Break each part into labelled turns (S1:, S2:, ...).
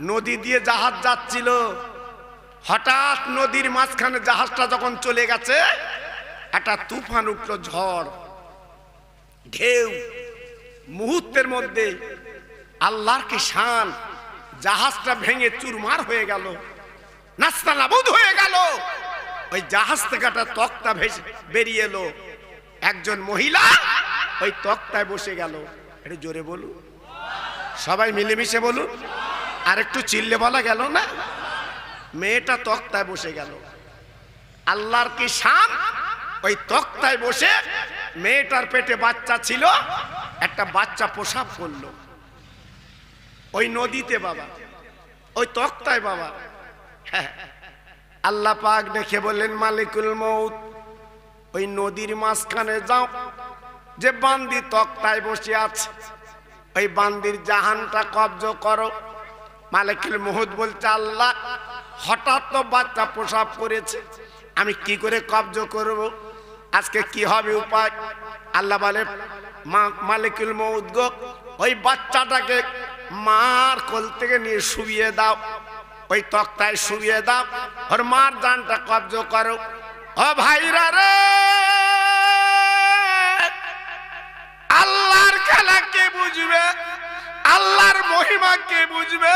S1: নদী দিয়ে জাহাজ যাচ্ছিল, হঠাৎ নদীর মাঝখানে জাহাজটা যখন চলে গেছে, একটা তুফান উঠলো, ঝড়, ঢেউ। মুহূর্তের মধ্যে আল্লাহর কি শান, জাহাজটা ভেঙে চুরমার হয়ে গেল, নাস্তানাবুদ হয়ে গেল। ওই জাহাজ থেকে একটা তক্তা ভেসে বেরিয়ে এলো, একজন মহিলা ওই তক্তায় বসে গেল। একটু জোরে বলুন, সবাই মিলেমিশে বলুন, আর একটু চিল্লে বলা গেল না? মেয়েটা তক্তায় বসে গেল। আল্লাহর কি শান, ওই তক্তায় বসে মেয়েটার পেটে বাচ্চা ছিল, একটা বাচ্চা প্রসব করলো ওই নদীতে বাবা, ওই তক্তায় বাবা। হ্যাঁ, আল্লাহ পাক দেখে বললেন, মালিকুল মউত, ওই নদীর মাঝখানে যাও, যে বান্দি তক্তায় বসে আছে, ওই বান্দির জাহানটা কব্জ করো। মালিকুল মউত বলছে, আল্লাহ হঠাৎ তো বাচ্চা প্রসব করেছে, আমি কি করে কব্জ করব? আজকে কি হবে উপায়? আল্লাহ বলে, মালিকুল মউত গো, ওই বাচ্চাটাকে মার কোল থেকে নিয়ে শুইয়ে দাও, ওই তক্তায় শুইয়ে দাও, ওর মার জানটা কব্জ করো। ও ভাইরা রে, আল্লাহর খেলা কে বুঝবে? আল্লাহর মহিমা কে বুঝবে?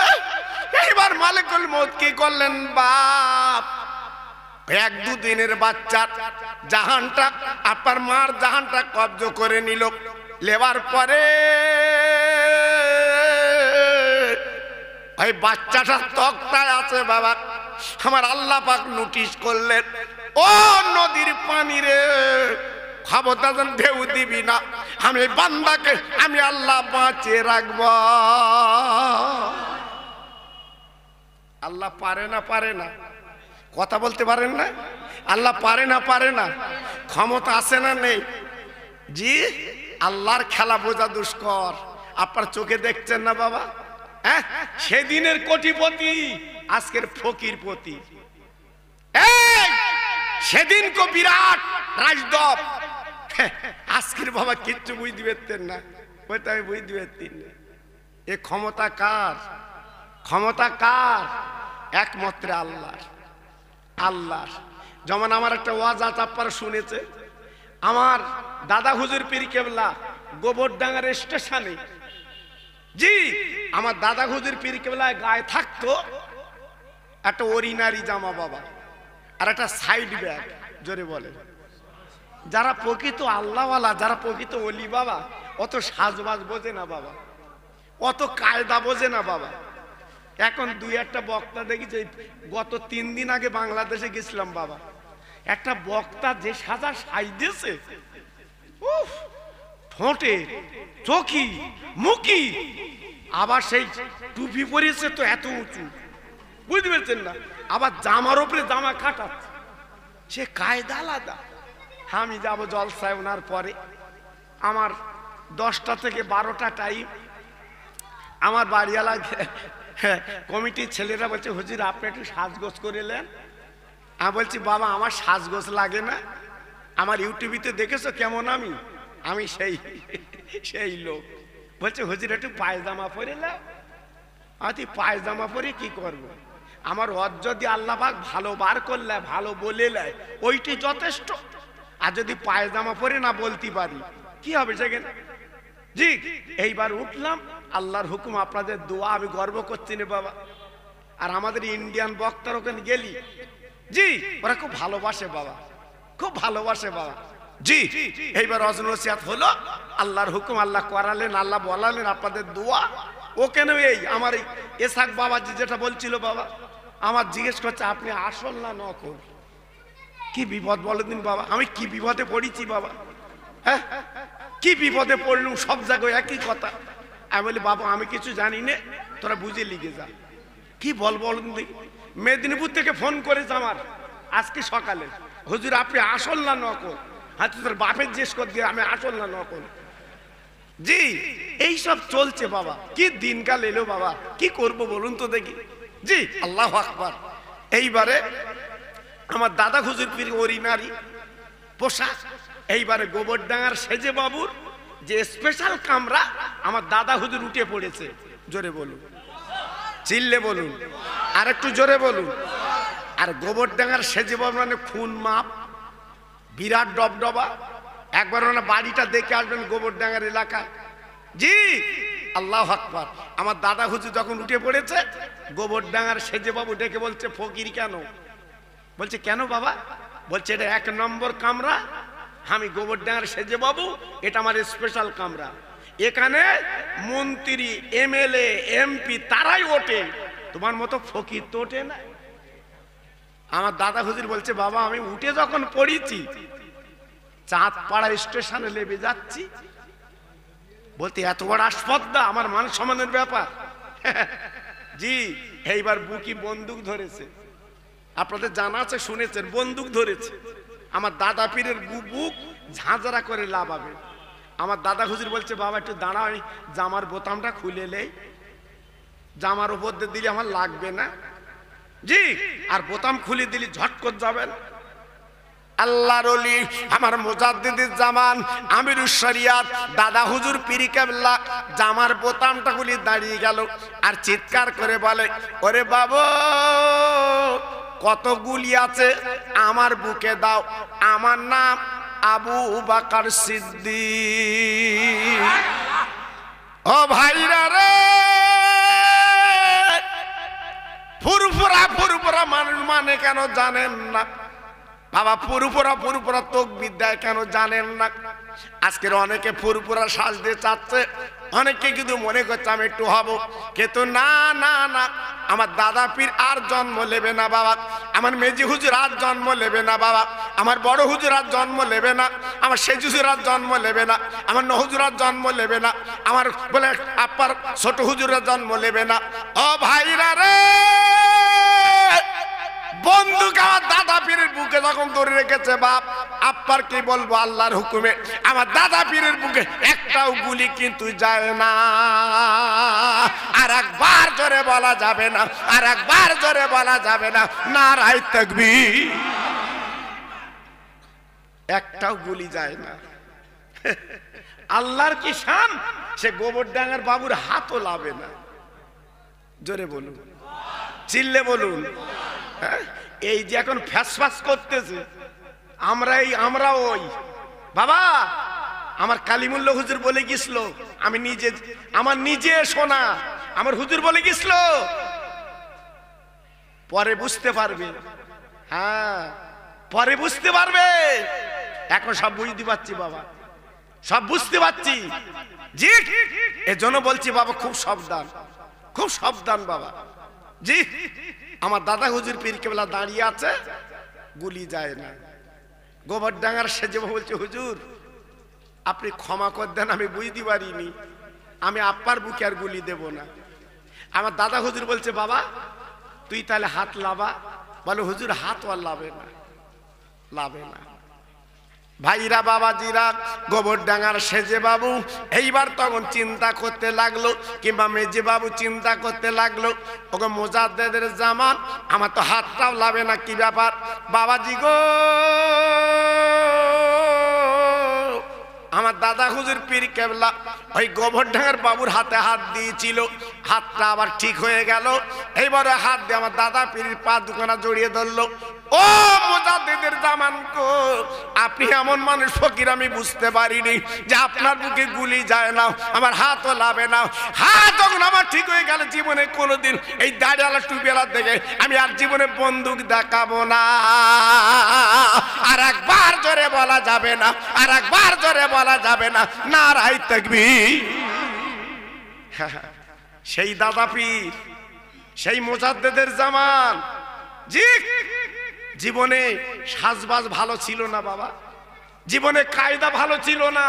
S1: এইবার মালিকুল মউত কি করলেন, বাপ এক দুদিনের বাচ্চার জাহানটা, আপনার মার জাহানটা কব্জ করে নিল। লেবার পরে ওই বাচ্চাটা তক্তায় আছে বাবা। আমার আল্লাহ পাক নোটিশ করলেন, ও নদীর পানি রে, খবরদার ঢেউ দিবি না, আমি বান্দাকে আমি আল্লাহ বাঁচিয়ে রাখব। আল্লাহ পারে না? পারে না? কথা বলতে পারেন না? আল্লাহ পারে না? পারে না? ক্ষমতা আছে না নেই? জি, আল্লাহর খেলা বোঝা দুষ্কর। আপনার চোখে দেখছেন না বাবা? হ্যাঁ, সেদিনের কোটিপতি আজকের ফকিরপতি। সেদিন কো বিরাট রাজদপ, আজকের বাবা কিচ্ছু বুঝতে পারতেন না, ওইটা আমি বুঝতে পারতেন না। এ ক্ষমতা কার? ক্ষমতা কার? একমাত্র আল্লাহর। আল্লাহর। যেমন আমার একটা ওয়াজ আছে, আপনারা শুনেছে, আমার দাদা হুজুর পীর কেবলা গোবরডাঙ্গার স্টেশনে, জি আমার দাদা হুজুর পীর কেবলায় গায়ে থাকতো একটা অরিনারি জামা বাবা, আর একটা সাইড ব্যাগ। জোরে বলে, যারা প্রকৃত আল্লাহওয়ালা, যারা প্রকৃত ওলি বাবা, অত সাজবাজ বোঝে না বাবা, অত কায়দা বোঝে না বাবা। এখন দুই একটা বক্তা দেখেছি, গত 3 দিন আগে বাংলাদেশে গেছিলাম বাবা, একটা বক্তা যে সাজা সাইজেছে, ঠোঁটে চোখি মুখি, আবার সেই টুপি পরিয়েছে তো এত উঁচু, বুঝতে পারছেন না? আবার জামার উপরে জামা কাটাচ্ছে, সে কায়দা আলাদা। আমি যাব জলসায় ওনার পরে, আমার 10টা থেকে 12টা টাইম। আমার বাড়িওয়ালা কমিটির ছেলেরা বলছে, হুজুর আপনি একটু সাজগোজ করে নেন। আমি বলছি, বাবা আমার সাজগোজ লাগে না, আমার ইউটিউবিতে দেখেছো কেমন আমি সেই লোক। বলছে হুজুর একটু পায়জামা পরে নাও। আমি পায়জামা পরে কি করব? আমার ওয়াজ যদি আল্লাহ পাক ভালো বার করলে, ভালো বলে নেয়, ওইটি যথেষ্ট। আর যদি পায়জামা পরে না বলতে পারি, কি হবে সেখানে? জি, এইবার উঠলাম, আল্লাহর হুকুম, আপনাদের দোয়া, আমি গর্ব করছি না বাবা। আর আমাদের ইন্ডিয়ান বক্তার ওখানে গেলি, জি ওরা খুব ভালোবাসে বাবা, খুব ভালোবাসে বাবা। জি, এইবার অজনসিয়াত হলো, আল্লাহর হুকুম, আল্লাহ করালেন, আল্লাহ বলালেন, আপনাদের দোয়া। ও কেন এই আমার এই এসাক বাবাজি যেটা বলছিল বাবা, আমার জিজ্ঞেস করছে আপনি আসল না নকল? কি বিপদ বলে দিন বাবা, আমি কি বিপদে পড়েছি বাবা, হ্যাঁ কি বিপদে পড়লুম, সব জায়গায় একই কথা। আমি বলি বাবা আমি কিছু জানি না, তোরা বুঝে লিখে যা। কি বলবো দেখি, মেদিনীপুর থেকে ফোন করেছে আমার আজকে সকালে, হুজুর আপনি আসল না নকল? হ্যাঁ, তোর বাপের জিজ্ঞেস কর দিয়ে আমি আসল না নকল। জি, এই সব চলছে বাবা। কি দিনকাল এলো বাবা, কি করব বলুন তো দেখি। জি, আল্লাহু আকবার। এইবারে আমার দাদা হুজুর পীর অরিনারি পোশাক, এইবারে গোবরডাঙ্গার সেজে বাবুর যে স্পেশাল কামরা, আমার দাদা হুজুর উঠে পড়েছে। জোরে বলুন। চিল্লে বলুন, আর একটু জোরে বলুন। আর গোবরডাঙ্গার সেজে বাবু মানে খুন মাপ, বিরাট ডবডবা। একবার ওনার বাড়িটা দেখে আসবেন গোবরডাঙ্গার এলাকায়। জি আল্লাহু আকবার। আমার দাদা হুজুর যখন উঠে পড়েছে, গোবরডাঙ্গার সেজে বাবু ডেকে বলছে, ফকির কেন? বলছে কেন বাবা? বলছে এটা 1 নম্বর কামরা, আমি গোবরডাঙ্গার সেজে বাবু, এটা আমার স্পেশাল কামরা। এখানে মন্ত্রী, এমএলএ, এমপি তারাই ওঠে, তোমার মতো ফকির তো ওঠে না। আমার দাদা হুজুর বলছে, বাবা আমি উঠে যখন পড়েছি, চাঁদপাড়া স্টেশনে নেমে যাচ্ছি, বলতে এত বড় আসপদ্দা, আমার মান সম্মানের ব্যাপার। জি এইবার বুকি বন্দুক ধরেছে, আপনাদের জানা আছে, শুনেছেন, বন্দুক ধরেছে। আমার দাদা পীরের বুক ঝাঁঝরা করে লাভাবে। আমার দাদা হুজুর বলছে, বাবা একটু দাঁড়াও, জামার বোতামটা খুলে নেই, জামার উপর দিয়ে দিলে আমার লাগবে না। জি আর বোতাম খুলে দিলে ঝট করে যাবেন। আল্লাহর ওলি আমার মুজাদ্দিদুজ জামান আমিরুশ শরিয়াত দাদা হুজুর পীর কেবলা জামার বোতামটা খুলে দাঁড়িয়ে গেল আর চিৎকার করে বলে, ওরে বাবা কত গুলি আছে আমার বুকে দাও, আমার নাম আবু বকর সিদ্দিক। ও ভাইরা রে, ফুরফুরা মানুষ মানে কেন জানেন না বাবা? ফুরফুরা তোক বিদ্যায় কেন জানেন না? আজকের অনেকে ফুরফুরা সাজতে চাচ্ছে, অনেকে কিন্তু মনে করছে আমি একটু হব, কিন্তু না না না, আমার দাদা পীর আর জন্ম নেবে না বাবা, আমার মেজি হুজুর আর জন্ম নেবে না বাবা, আমার বড় হুজুর আর জন্ম নেবে না, আমার সেজ হুজুর আর জন্ম নেবে না, আমার নহজুর আর জন্ম নেবে না, আমার বলে আপার ছোট হুজুরের জন্ম নেবে না। ও ভাইরা রে, বন্দুক আমার দাদা পীরের বুকে যখন ধরে রেখেছে বাপ, আপার কি বলবো, আল্লাহর হুকুমে আমার দাদা পীরের বুকে একটাও গুলি কিন্তু যায় না। আর একবার জোরে বলা যাবে না, আর একবার জোরে বলা যাবে না, নারায়ে তাকবীর। একটাও গুলি যায় না। আল্লাহর কি শান, সে গোবরডাঙ্গার বাবুর হাতও লাবে না। জোরে বলুন, চিল্লে বলুন। এই যে এখন ফ্যাসফ্যাস করতেছে, আমরা ওই বাবা, আমার কালিমুল্লাহ হুজুর বলে গেছিল, আমি নিজে, আমার নিজে শোনা, আমার হুজুর বলে গেছিল, পরে বুঝতে পারবে। হ্যাঁ পরে বুঝতে পারবে, এখন সব বুঝতে পারছি বাবা, সব বুঝতে পারছি। জি এজন্য বলছি বাবা, খুব সাবধান, খুব সাবধান বাবা। জি আমার দাদা হুজুর পীর কেবলা দাঁড়িয়ে আছে, গুলি যায় না। গোবরডাঙ্গার সেজে বলছে, হুজুর আপনি ক্ষমা করে দেন, আমি বুঝতে পারিনি, আমি আপার বুকে আর গুলি দেব না। আমার দাদা হুজুর বলছে, বাবা তুই তাহলে হাত লাবা। বলে হুজুর হাত আর লাবে না, লাবে না। ভাইরা বাবাজিরা, গোবরডাঙ্গার সেজে বাবু এইবার তখন চিন্তা করতে লাগলো, কিংবা মেজে বাবু চিন্তা করতে লাগলো, ওকে মুজাদ্দিদের জামান, আমার তো হাতটাও লাবে না, কি ব্যাপার বাবাজি গো? আমার দাদা হুজুর পীর কেবলা ওই গোবরডাঙ্গার বাবুর হাতে হাত দিয়েছিল, হাতটা আবার ঠিক হয়ে গেল। এইবারে হাত দিয়ে আমার দাদা পীরের পা দুখানা জড়িয়ে ধরলো। ও মুজাদ্দিদের জামান গো, আপনি এমন মানুষ ফকির আমি বুঝতে পারিনি যে আপনার বুকে গুলি যায় না, আমার হাতও লাবে না। হাত যখন আমার ঠিক হয়ে গেল, জীবনে কোনোদিন এই দাড়িওয়ালা টুপিওয়ালা দেখে আমি আর জীবনে বন্দুক দেখাবো না। আর একবার জোরে বলা যাবে না, আর একবার জোরে বলা যাবে না, নারায়ে তাকবীর। সেই দাদা পীর, সেই মুজাদ্দিদের জামান। জি জীবনে সাজবাজ ভালো ছিল না বাবা, জীবনে কায়দা ভালো ছিল না।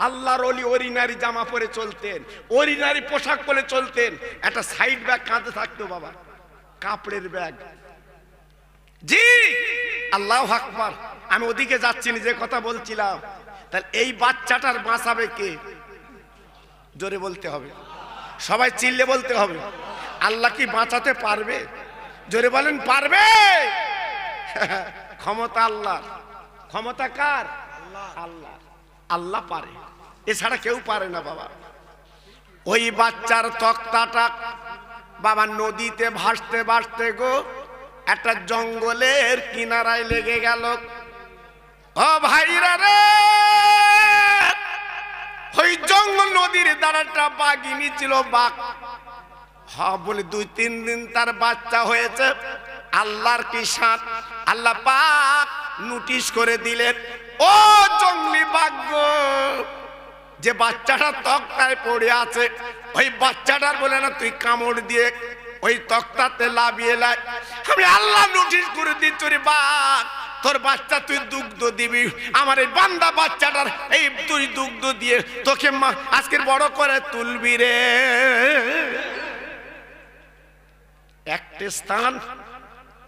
S1: আল্লাহর ওলি অরিনারি জামা পরে চলতেন, অরিনারি পোশাক পরে চলতেন, একটা সাইড ব্যাগ কাঁধে থাকতো বাবা, কাপড়ের ব্যাগ। জি আল্লাহু আকবার। আমি ওদিকে যাচ্ছি না, যে কথা বলছিলাম। তাহলে এই বাচ্চাটার বাঁচাবে কে? জোরে বলতে হবে, সবাই চিল্লে বলতে হবে, আল্লাহ কি বাঁচাতে পারবে? জোরে বলেন, পারবে? ক্ষমতা আল্লাহ। ক্ষমতা কার? আল্লাহ। আল্লাহ পারে, এছাড়া কেউ পারে না বাবা। ওই বাচ্চার তক্তাটা বাবা নদীতে ভাসতে ভাসতে গো একটা জঙ্গলের কিনারায় লেগে গেল। ও ভাইরা রে, ওই জঙ্গল নদীর দ্বারাটা বাঘিনী ছিল, বাঘ বলে 2-3 দিন তার বাচ্চা হয়েছে। আল্লাহর কি শান, আল্লাহ পাক নোটিশ করে দিলেন, ও জঙ্গলি বাঘ গো, যে বাচ্চাটা তক্তায় পড়ে আছে ওই বাচ্চাটার বলে না তুই কামড় দিয়ে ওই তক্তাতে লাভিয়ে লাই। আমি আল্লাহ নোটিশ করে দিচ্ছি রে বাঘ, তোর বাচ্চা তুই দুগ্ধ দিবি, আমার এই বান্দা বাচ্চাটার এই তুই দুগ্ধ দিয়ে তোকে আজকের বড় করে তুলবি রে। একটা স্থান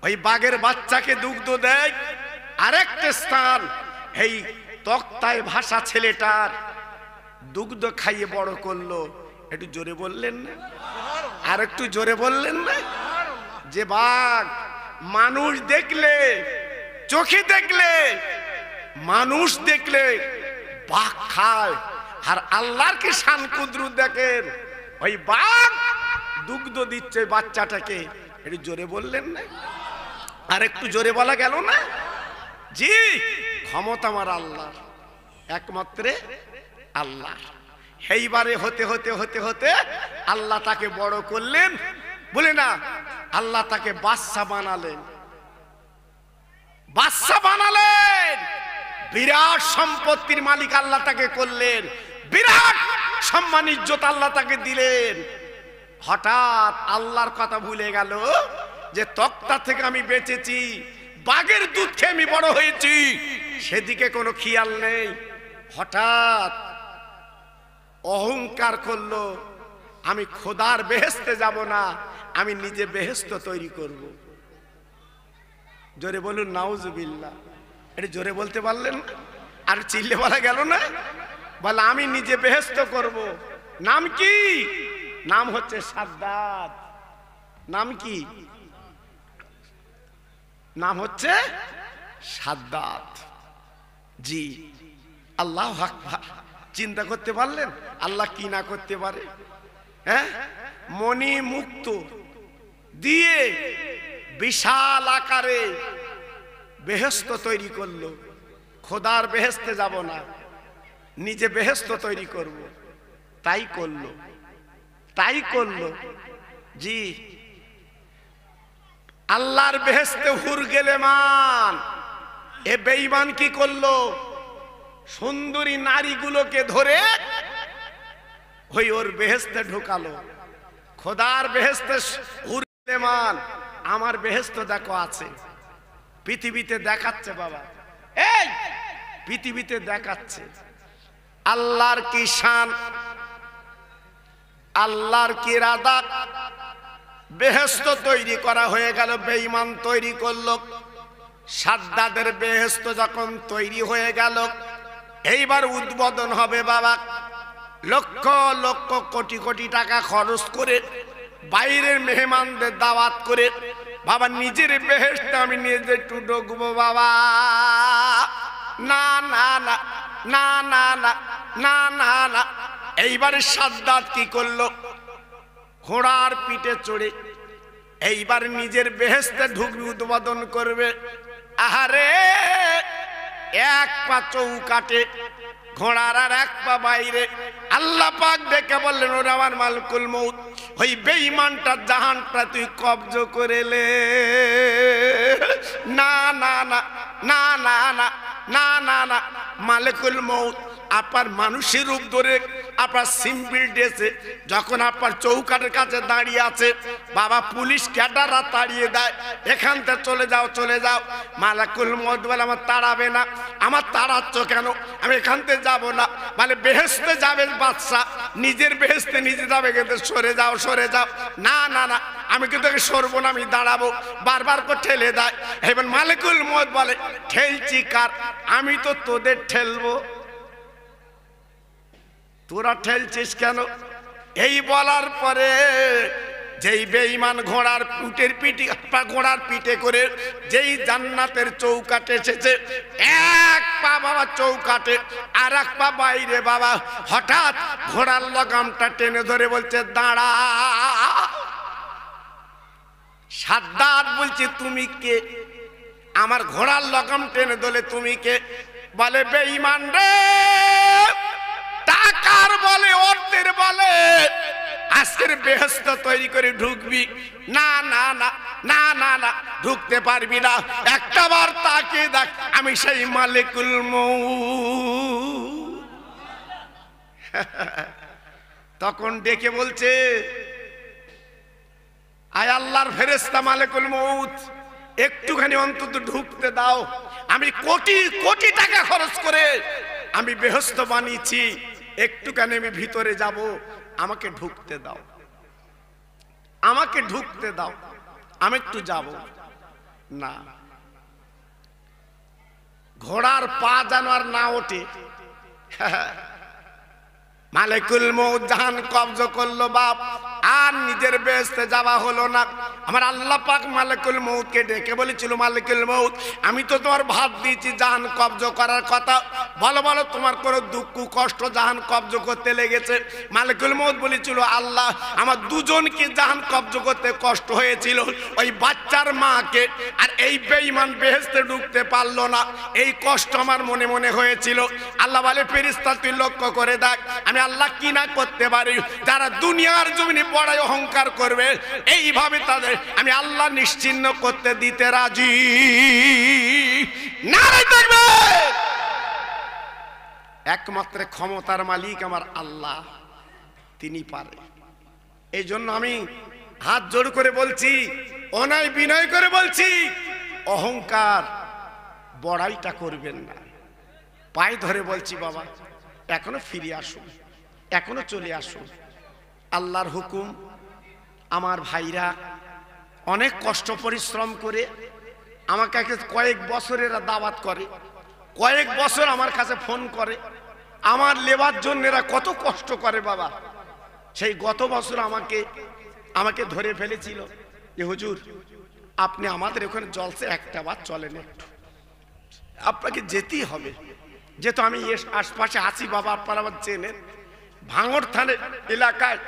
S1: ওই বাঘের বাচ্চাকে দুগ্ধ দেয়, আরেকটা স্থান এই তক্তায় ভাষা ছেলেটার দুগ্ধ খাইয়ে বড় করলো। একটু জোরে বললেন না? আর একটু জোরে বললেন না? যে বাঘ মানুষ দেখলে, চোখে দেখলে, মানুষ দেখলে বাঘ খায়, আর আল্লাহর কি শান কুদরত দেখেন, ওই বাঘ দুগ্ধ দিচ্ছে বাচ্চাটাকে। একটু জোরে বললেন না? আর একটু জোরে বলা গেল না? জি, ক্ষমতা আমার আল্লাহ, একমাত্র আল্লাহ। এইবারে হতে হতে হতে হতে আল্লাহ তাকে বড় করলেন, বলে না আল্লাহ তাকে বাদশা বানালেন, বাদশা বানালেন, বিরাট সম্পত্তির মালিক আল্লাহ তাকে করলেন, বিরাট সম্মান ইজ্জত আল্লাহ তাকে দিলেন। হঠাৎ আল্লাহর কথা ভুলে গেল যে তক্তা থেকে আমি বেঁচেছি, বাঘের দুধ খেয়ে আমি বড় হয়েছি, সেদিকে কোনো খেয়াল নেই। হঠাৎ অহংকার করলো, আমি খোদার বেহেশতে যাব না, আমি নিজে বেহেশত তৈরি করব। জোরে বলুন নাউজুবিল্লাহ। এটা জোরে বলতে পারলেন? আর চিল্লে বলা গেল না? বলে আমি নিজে বেহেশত করব। নাম কি? নাম হচ্ছে সাদ্দাত। নাম কি? নাম হচ্ছে সাদ্দাত। জি, আল্লাহু আকবার। চিন্তা করতে পারলেন আল্লাহ কি না করতে পারে? হ্যাঁ, মণি মুক্ত দিয়ে বিশাল আকারে বেহেশত তৈরি করলো। খোদার বেহেশতে যাব না, নিজে বেহেশত তৈরি করব। তাই করলো, তাই করলো। জি, আল্লাহর বেহেশতে হুর গেলে মান, এ বেঈমান কি করলো? সুন্দরী নারীগুলোকে ধরে ওই ওর বেহেশতে ঢুকালো। খোদার বেহেশতে হুর গেলে মান, আমার বেহেশত দেখো আছে, পৃথিবীতে দেখাচ্ছে বাবা, এই পৃথিবীতে দেখাচ্ছে আল্লাহর কি শান, আল্লাহর কি ইরাদা। বেহেশত তৈরি করা হয়ে গেল, বেঈমান তৈরি করলো। সাদ্দাদের বেহেশত যখন তৈরি হয়ে গেল, এইবার উদ্বোধন হবে বাবা। লক্ষ লক্ষ কোটি কোটি টাকা খরচ করে বাইরের মেহমানদের দাওয়াত করে বাবা নিজের বেহেশতে আমি নিজে একটু ঢুকবো বাবা। না না না না না না না না না। এইবারে সাদ্দাত কি করলো? ঘোড়ার পিঠে চড়ে এইবার নিজের বেহেশতে ঢুকবে, উদ্বোধন করবে। আহারে, এক পা চৌকাটে ঘোড়ার আর এক পা বাইরে। আল্লাহ পাক ডেকে বললেন, ওরে আমার মালিকুল মউত, ওই বেঈমানটার জাহানটা তুই কবজ করে লে। না না না না না না না না না। মালিকুল মউত আপনার মানুষের রূপ ধরে আপনার সিম্পল ড্রেসে যখন আপনার চৌকাটের কাছে দাঁড়িয়ে আছে, বাবা পুলিশ ক্যাডাররা তাড়িয়ে দেয়, এখান থেকে চলে যাও চলে যাও। মালাকুল মউত বলে, আমার তাড়াবে না। আমার তাড়াচ্ছ কেন? আমি এখান থেকে যাবো না। বলে বেহেশতে যাবে বাদশা, নিজের বেহেশতে নিজে যাবে, কিন্তু সরে যাও সরে যাও। না না না, আমি কিন্তু সরবো না, আমি দাঁড়াবো। বারবার করে ঠেলে দেয়। এবার মালিকুল মউত বলে, ঠেলছি কার? আমি তো তোদের ঠেলবো, তোরা ঠেলছিস কেন? এই বলার পরে যেই বেঈমান ঘোড়ার পিঠের ঘোড়ার পিঠে করে যেই জান্নাতের চৌকাটে এসেছে, এক পা বাবা চৌকাটে আর এক পা বাইরে বাবা, হঠাৎ ঘোড়ার লগামটা টেনে ধরে বলছে, দাঁড়া। সাদ্দাত বলছে তুমি কে? আমার ঘোড়ার লগাম টেনে দলে তুমি কে? বলে বেঈমান রে, টাকার বলে অর্থের বলে আজকের বেহেশত তৈরি করে ঢুকবি? না না না না না না, ঢুকতে পারবি না। একটা বার তাকে দেখ, আমি সেই মালিকুল মউত। তখন ডেকে বলছে, আয় আল্লাহর ফেরেশতা মালিকুল মউত, একটুখানি অন্তত ঢুকতে দাও। আমি কোটি কোটি টাকা খরচ করে আমি বেহেশত বানিয়েছি, একটুখানি আমি ভিতরে যাব, আমাকে ঢুকতে দাও, আমাকে ঢুকতে দাও, আমি একটু যাব। না, ঘোড়ার পা যেন আর না ওঠে। মালিকুল মউত জাহান কব্জ করলো বাপ, আর নিজের বেহেশতে যাওয়া হলো না। আমার আল্লাহ পাক মালিকুল মউতকে ডেকে বলেছিল, মালিকুল মউত, আমি তো তোমার ভাত দিয়েছি জাহান কব্জ করার কথা, বলো বলো তোমার কোনো দুঃখ কষ্ট জাহান কব্জ করতে লেগেছে? মালিকুল মউত বলেছিল, আল্লাহ আমার দুজনকে জাহান কব্জ করতে কষ্ট হয়েছিল, ওই বাচ্চার মাকে আর এই বেঈমান বেহেশতে ঢুকতে পারলো না, এই কষ্ট আমার মনে মনে হয়েছিল। আল্লাহ বলে, ফেরেশতা তুই লক্ষ্য করে দেখ, আমি আল্লাহ কি না করতে পারি। যারা দুনিয়ার জমিনে বড়াই অহংকার করবে, এইভাবে তাদের আমি আল্লাহ নিশ্চিহ্ন করতে দিতে রাজি। নারায়ে তাকবীর। একমাত্র ক্ষমতার মালিক আমার আল্লাহ, তিনি পারে। এই জন্য আমি হাত জোড় করে বলছি, অনায় বিনয় করে বলছি, অহংকার বড়াইটা করবেন না। পায়ে ধরে বলছি, বাবা এখনো ফিরে আসুন, এখনো চলে আসুন। আল্লাহর হুকুম, আমার ভাইরা অনেক কষ্ট পরিশ্রম করে আমাকে কয়েক বছরের দাওয়াত করে, কয়েক বছর আমার কাছে ফোন করে, আমার লেবার জন্য এরা কত কষ্ট করে বাবা। সেই গত বছর আমাকে ধরে ফেলেছিল যে হুজুর আপনি আমাদের ওখানে জলসে একটা বার চলেন, একটু আপনাকে যেতেই হবে, যেহেতু আমি আশপাশে আছি বাবা, আপনারা আমার চেনেন। ভাঙড় থানা এলাকায়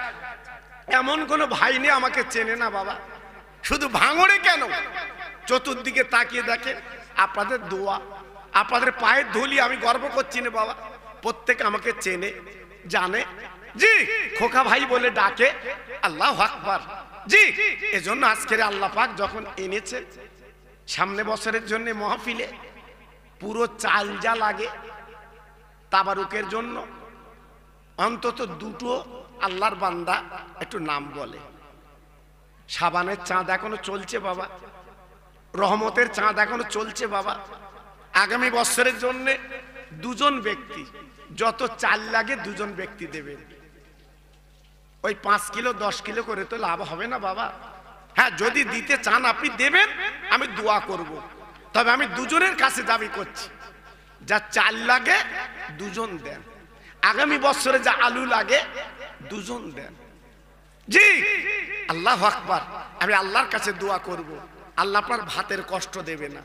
S1: এমন কোনো ভাই নেই আমাকে চেনে না বাবা। শুধু ভাঙড়ে কেন, চতুর্দিকে তাকিয়ে দেখে, আপনাদের দোয়া, আপনাদের পায়ের ধুলি, আমি গর্ব করছি না বাবা, প্রত্যেকে আমাকে চেনে জানে। জি খোকা ভাই বলে ডাকে, আল্লাহু আকবার। জি এজন্য আজকের আল্লাহ পাক যখন এনেছে সামনে বছরের জন্য মাহফিলে, পুরো চাল যা লাগে তাবারুকের জন্য অন্তত দুটো আল্লাহর বান্দা একটু নাম বলে। সাবানের চাঁদ এখনো চলছে বাবা, রহমতের চাঁদ এখনো চলছে বাবা। আগামী বছরের জন্য দুজন ব্যক্তি, যত চাল লাগে দুজন ব্যক্তি দেবেন। ওই 5 কিলো 10 কিলো করে তো লাভ হবে না বাবা। হ্যাঁ যদি দিতে চান আপনি দেবেন, আমি দোয়া করব। তবে আমি দুজনের কাছে দাবি করছি, যা চাল লাগে দুজন দেন, আগামী বছরে যা আলু লাগে দুজন দেন। জি আল্লাহু আকবার। আমি আল্লাহর কাছে দোয়া করব, আল্লাহ আপনার ভাতের কষ্ট দেবে না।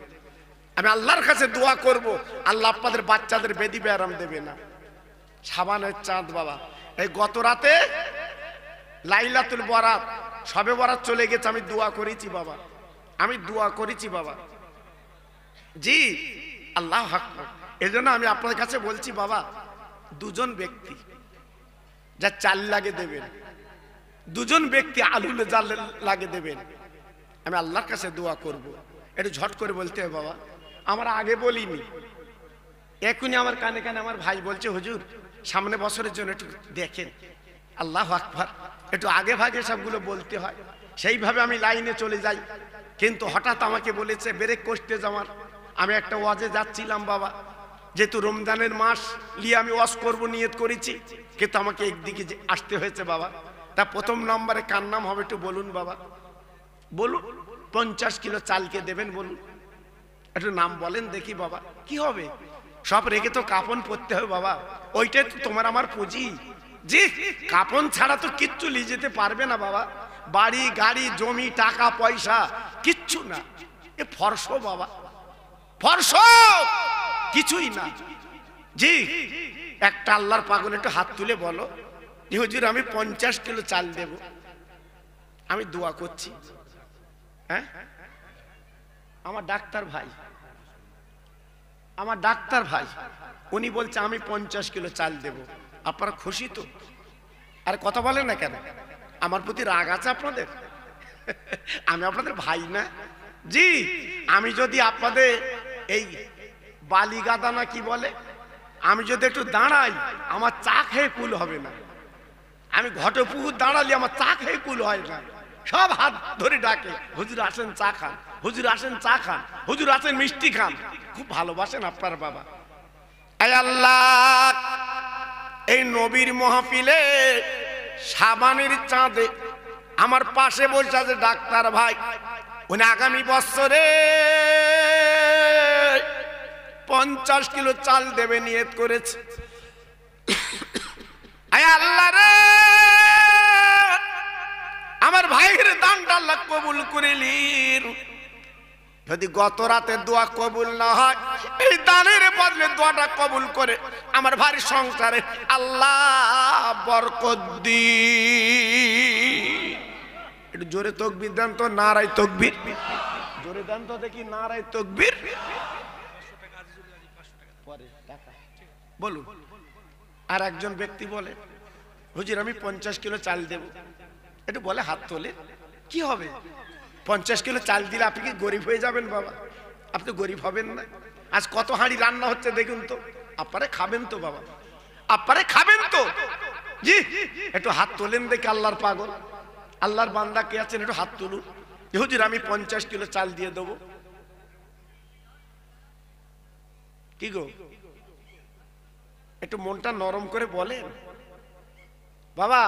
S1: আমি আল্লাহর কাছে দোয়া করব, আল্লাহ আপনাদের বাচ্চাদের বেদি ব্যারাম দেবে না। সাবানের চাঁদ বাবা, এই গত রাতে লাইলাতুল বরাত, শবে বরাত চলে গেছে, আমি দোয়া করেছি বাবা, আমি দোয়া করেছি বাবা। জি আল্লাহু আকবার। এজন্য আমি আপনাদের কাছে বলছি বাবা, দুজন ব্যক্তি যা চাল লাগে দেবেন, দুজন ব্যক্তি আলু লাগে দেবেন। আমি আল্লাহর কাছে দোয়া করব। একটু ঝট করে বলতে হবে বাবা, আমরা আগে বলিনি, এখনই আমার কানে কানে আমার ভাই বলছে হুজুর সামনে বছরের জন্য একটু দেখেন। আল্লাহু আকবার। একটু আগে ভাগে সবগুলো বলতে হয়, সেইভাবে আমি লাইনে চলে যাই। কিন্তু হঠাৎ আমাকে বলেছে ব্রেক করতে যাওয়ার। আমি একটা ওয়াজে যাচ্ছিলাম বাবা, যেহেতু রমজানের মাস নিয়ে আমি ওয়াজ করব নিয়ত করেছি, কিন্তু আমাকে একদিকে আসতে হয়েছে বাবা। তা প্রথম নম্বরে কার নাম হবে একটু বলুন বাবা, বলুন। 50 কিলো চালকে দেবেন বলুন, একটু নাম বলেন দেখি বাবা। কি হবে, সব রেখে তো কাপন পরতে হবে বাবা, ওইটাই তো তোমার আমার পুঁজি। জি কাপন ছাড়া তো কিচ্ছু নিয়ে যেতে পারবে না বাবা, বাড়ি গাড়ি জমি টাকা পয়সা কিচ্ছু না। এ ফর্স বাবা, ফর্স কিছুই না। জি একটা আল্লাহর পাগল একটু হাত তুলে বলো, হুজুর আমি 50 কিলো চাল দেব, আমি দোয়া করছি। হ্যাঁ, আমার ডাক্তার ভাই উনি বলছে আমি 50 কিলো চাল দেব। আপনারা খুশি তো? আর কথা বলেন না কেন? আমার প্রতি রাগ আছে আপনাদের? আমি আপনাদের ভাই না? জি, আমি যদি আপনাদের এই বালিগাদা না কি বলে, আমি যদি একটু দাঁড়াই আমার চা খেয়ে কুল হবে না। আমি ঘটে পুকুর দাঁড়ালি আমার চা খেয়ে কুল হয় না। সব হাত ধরে ডাকে, হুজুর আসেন চা খান, হুজুর আসেন চা খান, হুজুর আসেন মিষ্টি খান। খুব ভালোবাসেন আপনার বাবা। আয় আল্লাহ, এই নবীর মাহফিলে সাবানের চাঁদে আমার পাশে বসে আছে ডাক্তার ভাই। উনি আগামী বছরে 50 কিলো চাল দেবে নিয়ত করেছে। আয় আল্লাহ রে, আমার ভাইয়ের দানটা আল্লাহ কবুল করে নিন। যদি গত রাতে দোয়া কবুল না হয়, এই দানের বদলে দোয়াটা কবুল করে আমার ভাইয়ের সংসারে আল্লাহ বরকত দিন। একটু জোরে তাকবীর দেন তো, নারায়ে তাকবীর। জোরে দেন তো দেখি, নারায়ে তাকবীর। বলুন। আর একজন ব্যক্তি বলে হুজুর আমি 50 কিলো চাল দেব। একটু বলে হাত তোলে, কি হবে? 50 কিলো চাল দিলে আপনি কি গরিব হয়ে যাবেন বাবা? আপনি গরিব হবেন না? আজ কত হাঁড়ি রান্না হচ্ছে দেখুন তো। আপনারা খাবেন তো বাবা? আপনারা খাবেন তো? জি, একটু হাত তোলেন দেখি। আল্লাহর পাগল, আল্লাহর বান্দা কে আছেন একটু হাত তুলুন। হুজুর আমি 50 কিলো চাল দিয়ে দেবো। কি গো, একটু মনটা নরম করে বলেন বাবা।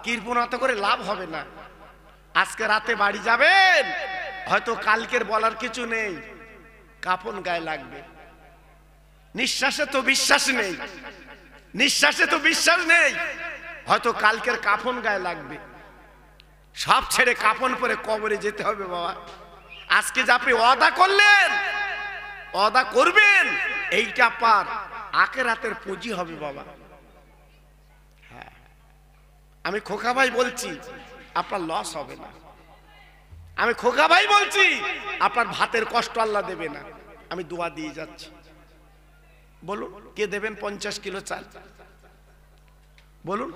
S1: কৃপণতা করে লাভ হবে না। আজকে রাতে বাড়ি যাবেন, হয়তো কালকের বলার কিছু নেই, কাফন গায়ে লাগবে। নিঃশ্বাসে তো বিশ্বাস নেই, নিঃশ্বাসে তো বিশ্বাস নেই, হয়তো কালকের কাফন গায়ে লাগবে। সব ছেড়ে কাফন পরে কবরে যেতে হবে বাবা। আজকে যে আপনি ওয়াদা করলেন, ওয়াদা করবেন, এইটা পার আখিরাতের পুঁজি হবে বাবা। হ্যাঁ, আমি খোকা ভাই বলছি, আপনার লস হবে না। আমি খোকা ভাই বলছি, আপনার ভাতের কষ্ট আল্লাহ দেবে না। আমি দোয়া দিয়ে যাচ্ছি। বলুন কে দেবেন 50 কিলো চাল? বলুন।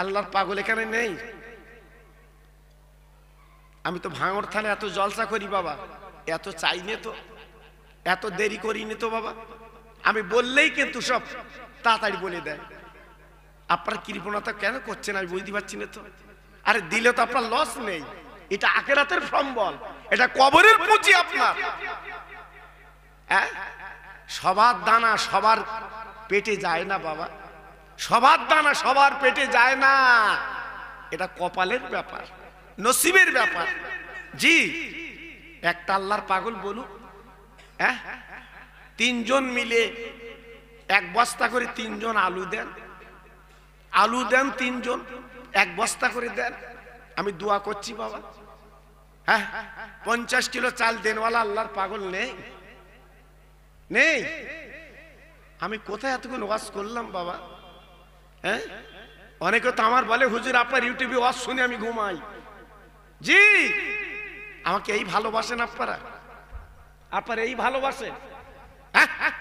S1: আল্লাহর পাগল এখানে নেই? আমি তো ভাঙড় থানে এত জলসা করি বাবা, এত চাইনি তো, এত দেরি করিনি তো বাবা। আমি বললেই কিন্তু সব তাড়াতাড়ি বলে দেয়। আপনার কৃপণতা কেন করছেন আমি বুঝতে পারছি না তো। আরে দিলে তো আপনার লস নেই, এটা আখিরাতের সম্বল, এটা কবরের পুঁজি আপনার। হ্যাঁ, সবার দানা সবার পেটে যায় না বাবা, সবার দানা সবার পেটে যায় না। এটা কপালের ব্যাপার, নসিবের ব্যাপার। জি, একটা আল্লাহর পাগল বলুন, হ্যাঁ, 3 জন মিলে 1 বস্তা করে 3 জন আলু দেন, আলু দেন 3 জন 1 বস্তা করে দেন। আমি দোয়া করছি বাবা। হ্যাঁ, 50 কিলো চাল দেনওয়ালা আল্লাহর পাগল নেই? নেই? আমি কোথায় এতক্ষণ ওয়াজ করলাম বাবা? হ্যাঁ, অনেকে তো আমার বলে হুজুর আপনার ইউটিউবে ওয়াজ শুনে আমি ঘুমাই। জি, আমাকে এই ভালোবাসেন আপনারা, আপনারা এই ভালোবাসেন,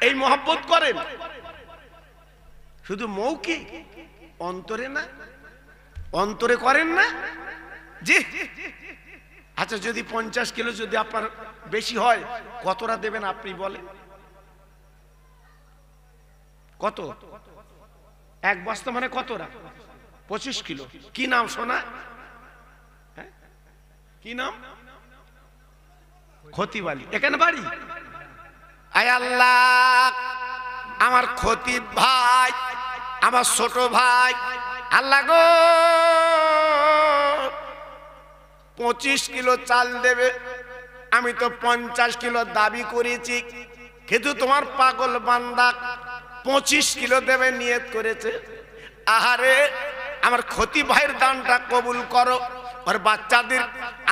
S1: এই মহব্বত করেন, শুধু মৌখিক, অন্তরে না? অন্তরে করেন না? জি। আচ্ছা, যদি 50 কিলো যদি আপনার বেশি হয়, কতটা দেবেন আপনি বলেন? কত? 1 বস্তা মানে কতটা? 25 কিলো। কি নাম সোনা? হ্যাঁ, কি নাম? খতিবালি। এখানে বাড়ি? আয় আল্লাহ, আমার খতিব ভাই, আমার ছোট ভাই, আল্লাহ গো 25 কিলো চাল দেবে। আমি তো 50 কিলো দাবি করেছি, কিন্তু তোমার পাগল বান্দা 25 কিলো দেবে নিয়ত করেছে। আহারে, আমার খতিব ভাইয়ের দানটা কবুল করো। ওর বাচ্চাদের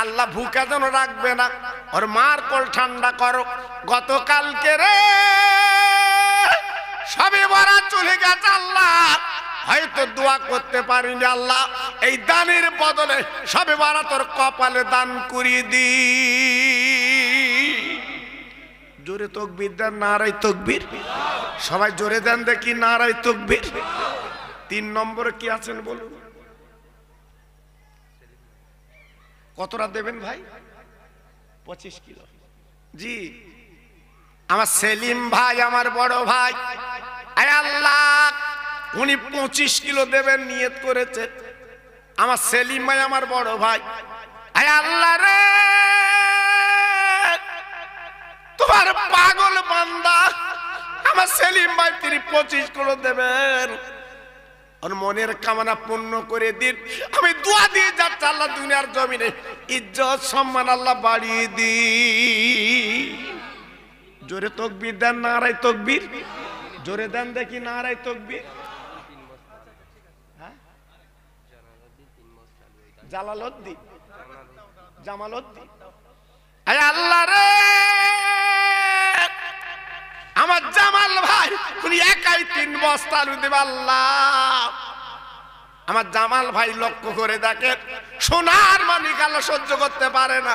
S1: আল্লাহ ভুকে যেন রাখবে না, ওর মার কোল ঠান্ডা করো। গতকালকে রে সবে বরাত চলে গেছে আল্লাহ, হয়তো দোয়া করতে পারিনি আল্লাহ। এই দানের বদলে সবে বারাতর কপালে দান করিয়ে দি। জোরে তাকবীর দেন, নারায়ে তাকবীর। সবাই জোরে দেন দেখি, নারায়ে তাকবীর। 3 নম্বরে কি আছেন বলুন? কতটা দেবেন ভাই? 25 কিলো। জি, আমার সেলিম ভাই, আমার বড় ভাই, আয় আল্লাহ উনি 25 কিলো দেবেন নিয়ত করেছে। আমার সেলিম ভাই, আমার বড় ভাই, আয় আল্লাহ রে তোমার পাগল বান্দা আমার সেলিম ভাই তিনি 25 কিলো দেবেন। ওর মনের কামনা পূর্ণ করে দিন। আমি দোয়া দিয়ে যাচ্ছি আল্লাহ দুনিয়ার জমিনে ইজ্জত সম্মান আল্লাহ বাড়িয়ে দি। জোরে তাকবীর দেন, নারায়ে তাকবীর। জোরে দেন দেখি, নারায়ে তাকবীর। হ্যাঁ, জালালউদ্দিন, জামালউদ্দিন। আয় আল্লাহ রে আমার জামাল ভাই উনি একাই 3 বস্তা আলু দেবে। আল্লাহ আমার জামাল ভাই লক্ষ্য করে দেখেন, সোনার মানিক আল্লাহ সহ্য করতে পারে না।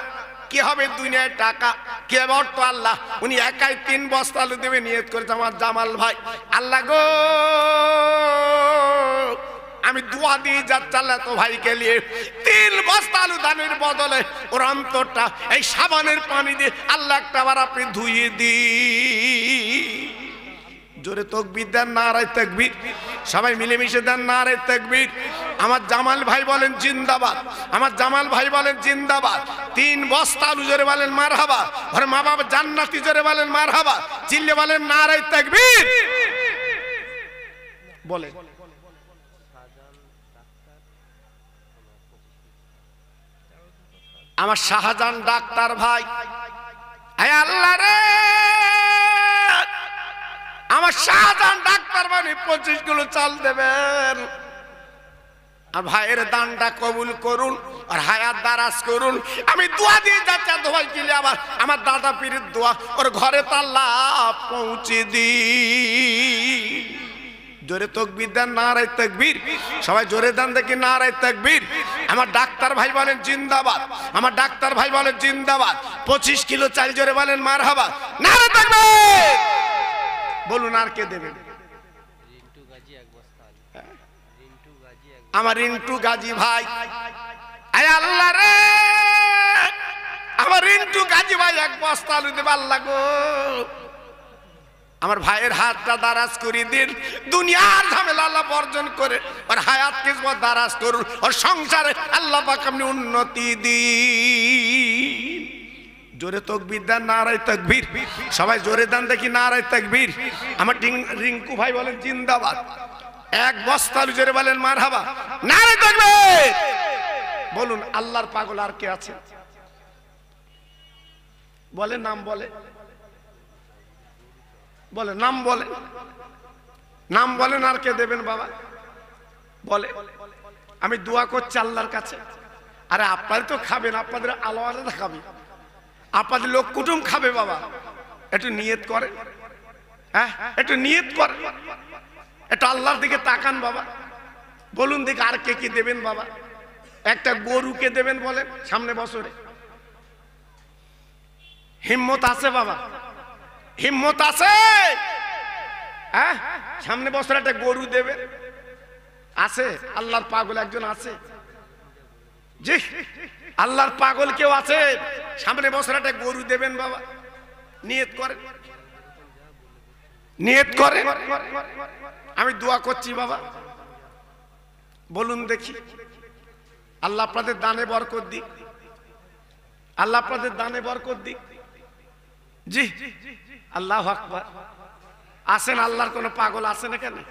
S1: কি হবে দুনিয়ায় টাকা কে বর্ত আল্লাহ উনি একাই 3 বস্তা আলু দেবে নিয়ত করেছে আমার জামাল ভাই। আল্লাহ গো আমি দোয়া দিয়ে যাচ্ছি আল্লাহ তো ভাইকে নিয়ে 3 বস্তা আলু দানের বদলে ওর অন্তরটা এই সাবানের পানি দিয়ে আল্লাহ একটাবার আপনি ধুইয়ে দি। জোরে তাকবীর দেন, নারায়ে তাকবীর। সবাই মিলেমিশে দেন, নারায়ে তাকবীর। আমার জামাল ভাই বলেন জিন্দাবাদ, আমার জামাল ভাই বলেন জিন্দাবাদ। 3 বস্তা আলু জোরে বলেন মারহাবা। ওর মা বাবা জান্নাতি জোরে বলেন মারহাবা। চিল্লে বলেন নারায়ে তাকবীর। বলেন আমার শাহজাহান ডাক্তার ভাই, আয় আল্লাহ রে আমার শাহজাহান ডাক্তার মানে 25 কিলো চাল দেবেন। আর ভাইয়ের দানটা কবুল করুন আর হায়াত দারাজ করুন। আমি দোয়া দিয়ে যাচ্ছি দোয়াই কিলে আবার আমার দাদা পীরের দোয়া ওর ঘরে তাল্লা পৌঁছে দি। জোরে তাকবীর দেন, নারায়ে তাকবীর। সবাই জোরে দেন দেখি, নারায়ে তাকবীর। আমার ডাক্তার ভাই বলেন জিন্দাবাদ, আমার ডাক্তার ভাই বলেন জিন্দাবাদ। 25 কিলো চাল জোরে বলেন মারহাবা, নারায়ে তাকবীর। বলুন আর কে দেবেন? আমার রিন্টু গাজী ভাই, আয় আল্লাহ রে আমার রিন্টু গাজী ভাই 1 বস্তা আলু দেবে। আল্লাহ গো আমার ভাইয়ের হাতটা দারাজ করে দিন। দুনিয়ার ঝামেলা আল্লাহ বর্জন করে আর হায়াত কিসমত দারাজ করুন। আর সংসারে আল্লাহ পাক আপনি উন্নতি দিন। জোরে তাকবীর দেন, নারায়ে তাকবীর। সবাই জোরে দেন দেখি, নারায়ে তাকবীর। আমার রিঙ্কু ভাই বলেন জিন্দাবাদ। 1 বস্তা আলু জোরে বলেন মারহাবা, নারায়ে তাকবীর। বলুন আল্লাহর পাগল আর কে আছে? বলে নাম বলে, বলে নাম বলে, নাম বলেন আর কে দেবেন বাবা? বলে আমি দোয়া করছি আল্লাহর কাছে। আরে আপনারা তো খাবেন, আপনাদের আলাদা খাবে, আপনাদের লোক কুটুম খাবে বাবা। একটু নিয়ত করে, হ্যাঁ একটু নিয়ত করে, একটু আল্লাহর দিকে তাকান বাবা। বলুন দেখি আর কে কি দেবেন বাবা? একটা গরুকে দেবেন বলেন সামনে বছরে। হিম্মত আছে বাবা, হিম্মত আছে? হ্যাঁ সামনে বছর একটা গরু দেবে আছে? আল্লাহর পাগল একজন আছে? জি আল্লাহর পাগল কেউ আছে? সামনে বছর একটা গরু দেবেন বাবা। নিয়ত করেন, নিয়ত করেন। আমি দোয়া করছি বাবা। বলুন দেখি আল্লাহ আপনাদের দানে বরকত দিক, আল্লাহ আপনাদের দানে বরকত দিক। জি আল্লাহু আকবার। আছেন আল্লাহর কোন পাগল আছেন এখানে?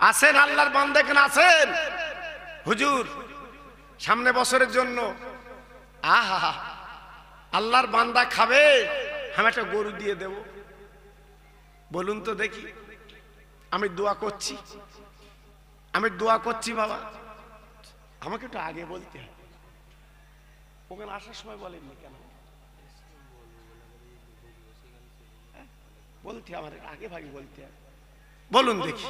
S1: আছেন আল্লাহর বান্দা এখানে আছেন? হুজুর সামনে বছরের জন্য আহা আল্লাহর বান্দা খাবে, আমি একটা গরু দিয়ে দেব। বলুন তো দেখি। আমি দোয়া করছি, আমি দোয়া করছি বাবা। আমাকে একটু আগে বলতে হবে, ওখানে আসার সময় বলেননি কেন? বলতে আমার আগে ভাগে বলতে হবে। বলুন দেখি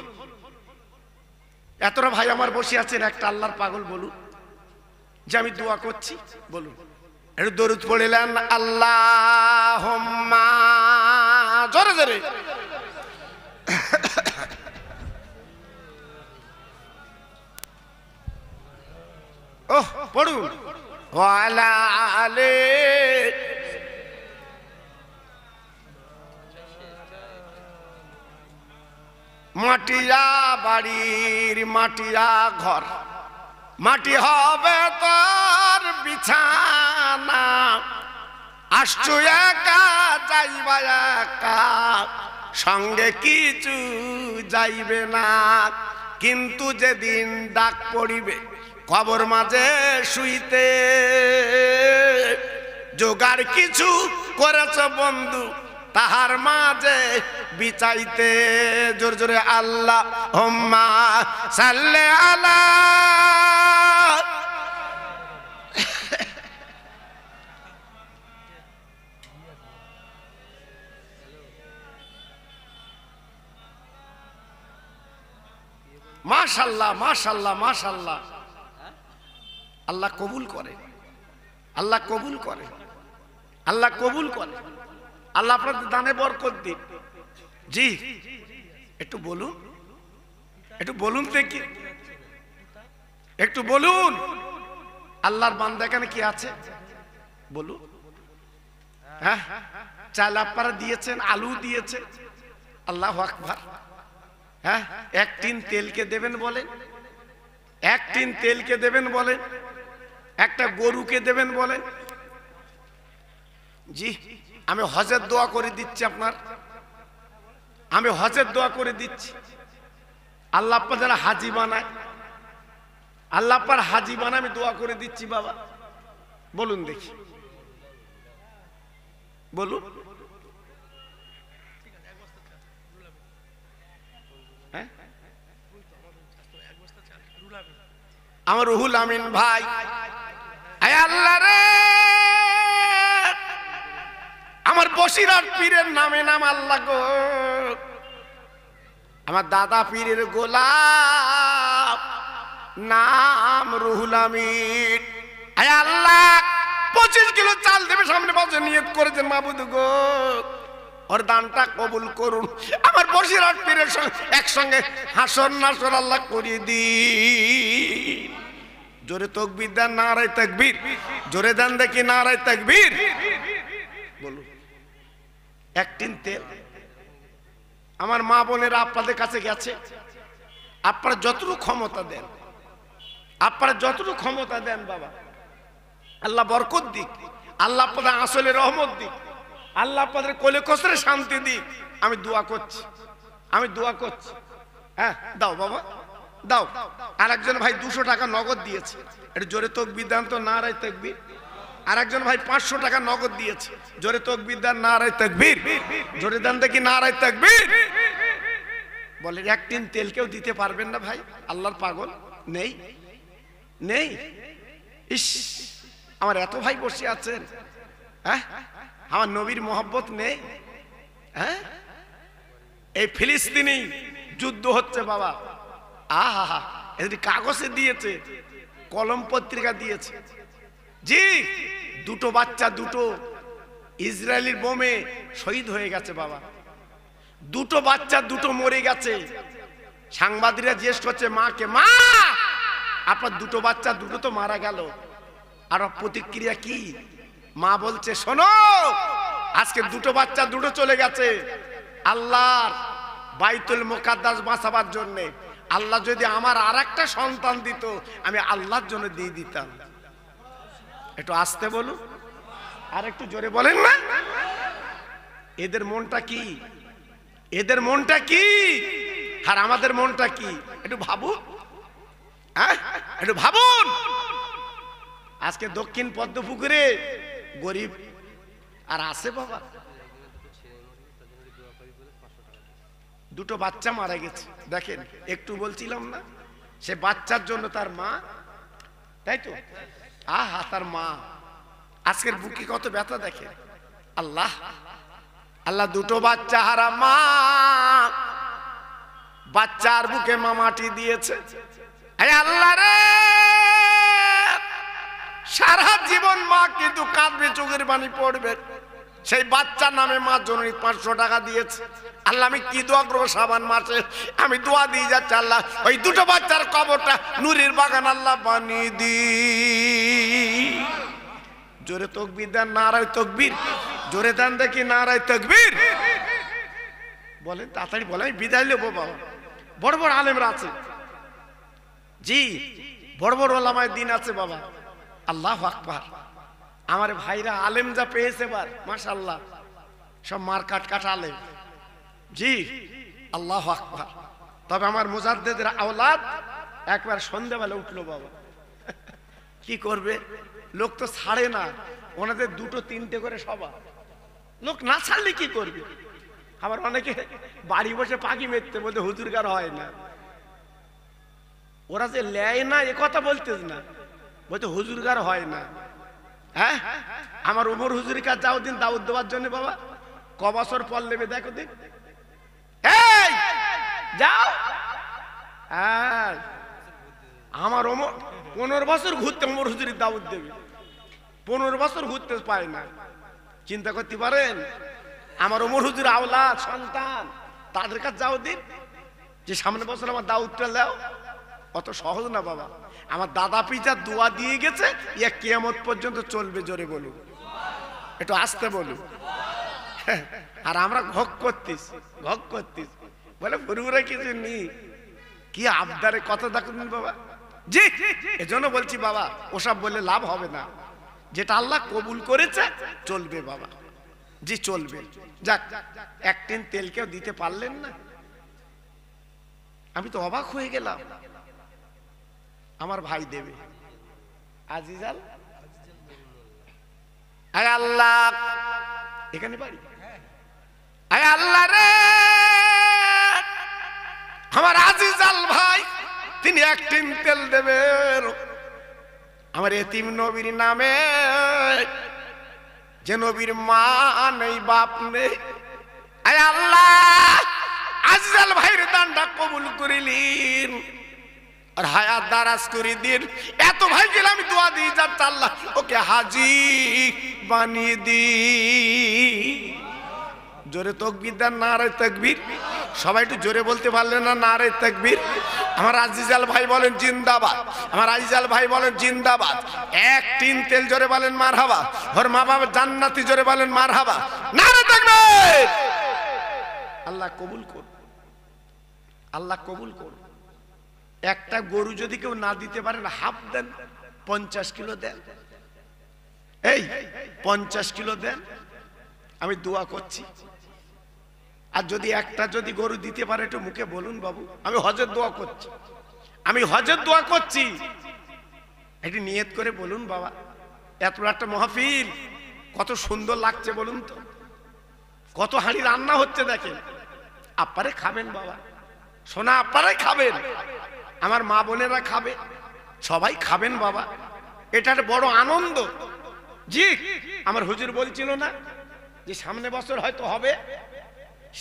S1: এতটা ভাই আমার বসে আছেন, একটা আল্লাহর পাগল বলুন যে আমি দোয়া করছি, বলুন একটু দরুদ পড়লেন আল্লাহুম্মা, জোরে জোরে। ওহ পড়ুন ওয়ালা আলে মাটিয়া বাড়ির মাটিয়া ঘর, মাটি হবে তোর বিছানা, আসছো একা যাইবা একা, সঙ্গে কিছু যাইবে না, কিন্তু যেদিন ডাক পড়িবে কবর মাঝে শুইতে, জোগাড় কিছু করেছ বন্ধু তাহার মাঝে বিচাইতে। জোরে জোরে আল্লাহুম্মা সাল্লি আলা। মাশাআল্লাহ মাশাআল্লাহ মাশাআল্লাহ। আল্লাহ কবুল করে, আল্লাহ কবুল করে, আল্লাহ কবুল করে। আল্লাহ আপনাদের দানে বরকত দিন। জি একটু বলুন, একটু বলুন দেখি, একটু বলুন। আল্লাহর বান্দা এখানে কি আছে বলুন? হ্যাঁ, চাল আপনারা দিয়েছেন, আলু দিয়েছেন, আল্লাহু আকবার। হ্যাঁ, এক টিন তেলকে দেবেন বলেন, এক টিন তেলকে দেবেন বলেন, একটা গরুকে দেবেন বলেন। জি আমি হজের দোয়া করে দিচ্ছি আপনার, আমি হজের দোয়া করে দিচ্ছি। আল্লাহ আপনার যারা হাজি বানায়, আল্লাহ আপনার হাজি বানায়, আমি দোয়া করে দিচ্ছি বাবা। বলুন দেখি, বলুন। হ্যাঁ আমার রুহুল আমিন ভাই, আয় আল্লাহ রে, আমার বসিরহাট পীরের নামে নাম আল্লাহ গো, আমার দাদা পীরের গোলাপ নাম রুহুল আমিন। আয় আল্লাহ 25 কিলো চাল দেবে সামনে বছর নিয়ত করেছেন মাবুদ গো, ওর দানটা কবুল করুন। আমার বসিরহাট পীরের সঙ্গে একসঙ্গে হাসর নাসর আল্লাহ করিয়ে দিন। জোরে তাকবীর দেন, নারায়ে তাকবীর, জোরে দেন দেখি নারায়ে তাকবীর। বলুন এক টিন তেল। আমার মা বোনেরা আপনাদের কাছে গেছে, আপনারা যতটুকু ক্ষমতা দেন, আপনারা যতটুকু ক্ষমতা দেন বাবা, আল্লাহ বরকত দিক, আল্লাহ আপনাদের আসলে রহমত দিক, আল্লাহ আপনাদের কোলে কসরে শান্তি দিক। আমি দোয়া করছি, আমি দোয়া করছি। হ্যাঁ দাও বাবা দাও। আর একজন ভাই 200 টাকা নগদ দিয়েছে, এটা জোরে তাকবীর দেন তো, নারায়ে তাকবীর। আর একজন ভাই 500 টাকা নগদ দিয়েছে, জোরে তাকবীর দেন, নারায়ে তাকবীর, জোরে দেন দেখি নারায়ে তাকবীর। বলে এক টিন তেল কেউ দিতে পারবেন না ভাই? আল্লাহর পাগল নেই, নেই। ইস আমার এত ভাই বসে আছেন, হ্যাঁ আমার নবীর মহব্বত নেই? হ্যাঁ এই ফিলিস্তিনি যুদ্ধ হচ্ছে বাবা, আহা এটি কাগজে দিয়েছে, কলম পত্রিকা দিয়েছে। জি দুটো বাচ্চা, দুটো ইসরায়েলের বোমে শহীদ হয়ে গেছে বাবা, দুটো বাচ্চা দুটো মরে গেছে। সাংবাদিকরা জিজ্ঞেস করছে মাকে, মা আপনার দুটো বাচ্চা দুটো তো মারা গেল, আর প্রতিক্রিয়া কি? মা বলছে শোনো, আজকে দুটো বাচ্চা দুটো চলে গেছে আল্লাহর বাইতুল মুকাদ্দাস বাঁচাবার জন্য। আল্লাহ যদি আমার আর একটা সন্তান দিত, আমি আল্লাহর জন্য দিয়ে দিতাম। একটু আস্তে বলুন, আর একটু জোরে বলেন না। এদের মনটা কি, এদের মনটা কি, আর আমাদের মনটা কি? একটু ভাবুন, হ্যাঁ একটু ভাবুন। আজকে দক্ষিণ পদ্মপুকুরে গরিব আর আছে বাবা, দুটো বাচ্চা মারা গেছে। দেখেন একটু বলছিলাম না, সে বাচ্চার জন্য তার মা, তাই তো, আহা তার মা আজকের বুকে কত ব্যথা। দেখেন আল্লাহ, আল্লাহ দুটো বাচ্চা হারা মা, বাচ্চার বুকে মা মাটি দিয়েছে। হে আল্লাহ রে, সারা জীবন মা কিন্তু কাঁদবে, চোখের পানি পড়বে। সেই বাচ্চার নামে মা জননী 500 টাকা দিয়েছে। আল্লাহ আমি কি দোয়া করবো? সাবান মাসে আমি দোয়া দিয়ে যাচ্ছি, আল্লাহ ওই দুটো বাচ্চার কবরটা নূরের বাগান আল্লাহ বানিয়ে দি। জোরে তাকবীর দেন, নারায়ে তাকবীর। জোরে দেন দেখি নারায়ে তাকবীর। বলেন তাড়াতাড়ি বলেন, আমি বিদায় নেবো। বাবা বড় বড় আলেমরা আছে, জি বড় বড় ওলামায়ে দ্বীন আছে বাবা। আল্লাহু আকবার। আমার ভাইরা আলেম যা পেয়েছে এবার মাশাআল্লাহ, সব মার্কাট কাটা আলেম, জি আল্লাহু আকবার। তবে আমার মুজাদ্দিদের আওলাদ একবার সন্ধ্যাবেলা উঠলো বাবা, কি করবে? লোক তো ছাড়ে না, ওনাদের 2-3টে করে সভা, লোক না ছাড়লে কি করবে? আবার অনেকে বাড়ি বসে পাখি মেরতে বলতে হুজুরগার হয় না। ওরা যে লেয় না এ কথা বলতেছ না, বলতে হুজুরগার হয় না। হ্যাঁ, আমার ওমর হুজুরের কাছে যাও দিন দাউদ দেওয়ার জন্য বাবা, ক বছর পর নেবে দেখো দিন। এই যাও, আমার ওমর 15 বছর ঘুরতে ওমর হুজুরের দাউদ দেবে, 15 বছর ঘুরতে পায় না। চিন্তা করতে পারেন? আমার ওমর হুজুর আওলাদ সন্তান, তাদের কাছে যাও দিন যে সামনে বছর আমার দাউদটা দাও। অত সহজ না বাবা। আমার দাদা পিতা দোয়া দিয়ে গেছে, ইয়া কিয়ামত পর্যন্ত চলবে। জোরে বলুন, একটু আস্তে বলুন। আর আমরা ঘক করতেছি, ঘক করতেছি বলে পুরুরা কিছু নেই, কি আবদারে কথা দেখুন বাবা। জি এজন্য বলছি বাবা, ওসব বলে লাভ হবে না। যেটা আল্লাহ কবুল করেছে চলবে বাবা, জি চলবে। যাক, 1 টিন তেল কেউ দিতে পারলেন না, আমি তো অবাক হয়ে গেলাম। আমার ভাই দেবে আজিজাল, আয় আল্লাহ এখানে বাড়ি, আয় আল্লাহ রে, আমার আজিজাল ভাই তিনি 1 টিন তেল দেবেন আমার এতিম নবীর নামে, যে নবীর মা নেই বাপ নেই। আয় আল্লাহ আজিজাল ভাইয়ের দানটা কবুল করিলেন আর হায়াত দারাজ করে দিন। এত ভাই গেলে আমি দোয়া দিই যাচ্ছি, আল্লাহ ওকে হাজি বানিয়ে দি। জোরে তাকবীর দেন, নারায়ে তাকবীর। সবাই একটু জোরে বলতে পারলেন না নারায়ে তাকবীর? আমার আজিজাল ভাই বলেন জিন্দাবাদ, আমার আজিজাল ভাই বলেন জিন্দাবাদ। 1 টিন তেল জোরে বলেন মারহাবা। ওর মা বাবা জান্নাতি জোরে বলেন মারহাবা, নারায়ে তাকবীর। আল্লাহ কবুল করুন, আল্লাহ কবুল করুন। একটা গরু যদি কেউ না দিতে পারেন হাফ দেন, 50 কিলো দেন। এই 50 কিলো দেন, আমি দোয়া করছি। আর যদি একটা যদি গরু দিতে পারে একটু মুখে বলুন বাবু, আমি হজের দোয়া করছি, আমি হজের দোয়া করছি। একটু নিয়ত করে বলুন বাবা। এত একটা মাহফিল কত সুন্দর লাগছে বলুন তো, কত হাঁড়ি রান্না হচ্ছে দেখেন। আপারে খাবেন বাবা, সোনা আপারাই খাবেন, আমার মা বোনেরা খাবে, সবাই খাবেন বাবা। এটা একটা বড় আনন্দ। জি আমার হুজুর বলছিল না যে সামনে বছর হয়তো হবে,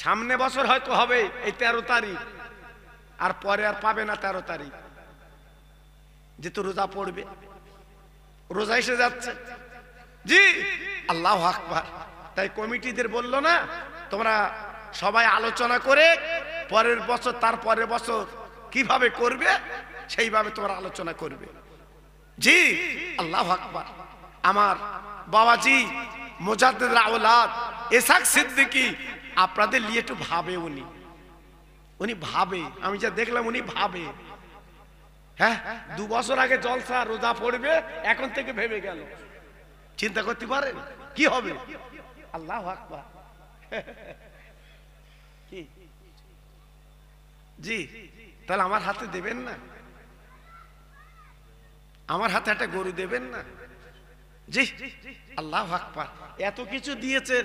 S1: সামনে বছর হয়তো হবে এই 13 তারিখ, আর পরে আর পাবে না 13 তারিখ, যেহেতু রোজা পড়বে, রোজা এসে যাচ্ছে। জি আল্লাহু আকবার। তাই কমিটিদের বললো না, তোমরা সবাই আলোচনা করে পরের বছর তার পরের বছর কিভাবে করবে সেইভাবে তোমরা আলোচনা করবে। জি আল্লাহু আকবার। আমার বাবাজি মুজাদ্দিদের আওলাদ ইসহাক সিদ্দিকী আপনাদের নিয়ে একটু ভাবে, উনি ভাবে, আমি যা দেখলাম উনি ভাবে। হ্যাঁ 2 বছর আগে জলসা রোজা পড়বে, এখন থেকে ভেবে গেল। চিন্তা করতে পারেন কি হবে? আল্লাহু আকবার। কি জি তাহলে আমার হাতে দেবেন না, আমার হাতে একটা গরু দেবেন না? জি আল্লাহু আকবার। এত কিছু দিয়েছেন